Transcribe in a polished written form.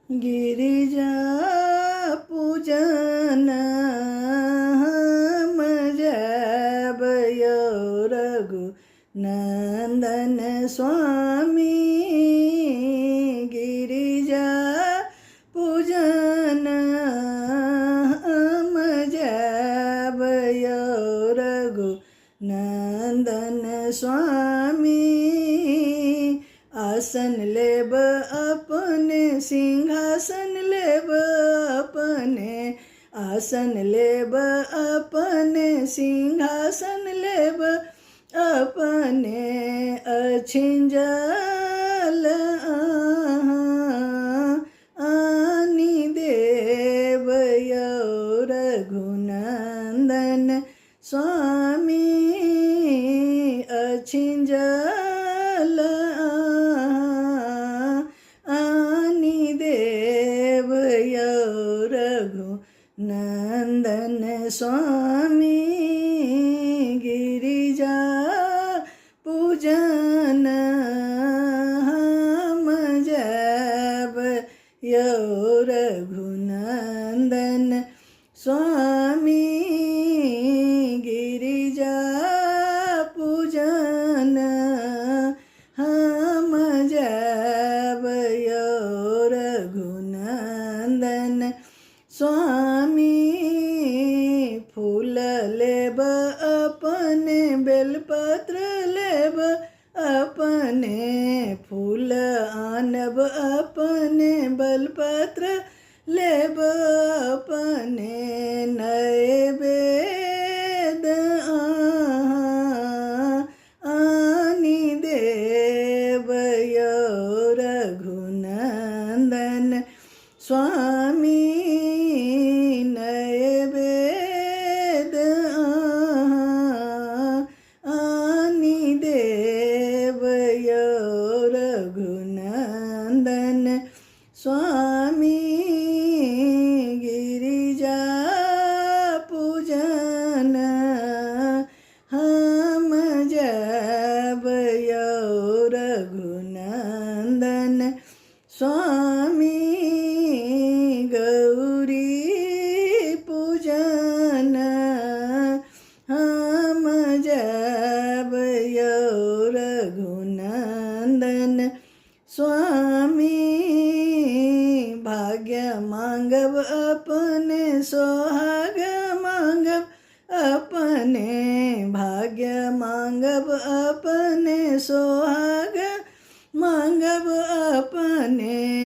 गिरिजा पूजन हम जबयो रघु नंदन स्वामी गिरिजा पूजन हम जबयो रघु नंदन स्वामी आसन लेब अपने सिंहासन लेब अपने आसन लेब अपने सिंहासन लेब अपने अछिंजल आनी देव यो रघुनंदन स्वामी अछिंजल आनी देव यो रघुनंदन स्वामी गिरिजा पूजन हम जब यो रघुनंदन स्वामी गिरिजा पूजन हम जब यो रघुनंदन स्वामी फूल लेब अपने बेलपत्र लेब अपने फूल आनब अपने बेलपत्र लेब अपने नए वेद आनी देव यो रघुनंदन स्वामी नए वेद आनी देव यो रघुनंदन स्वामी गिरिजा पूजन हम जब यो रघुनंदन स्वामी गौरी पूजन हम जब यो रघुनंदन स्वामी भाग्य मांगब अप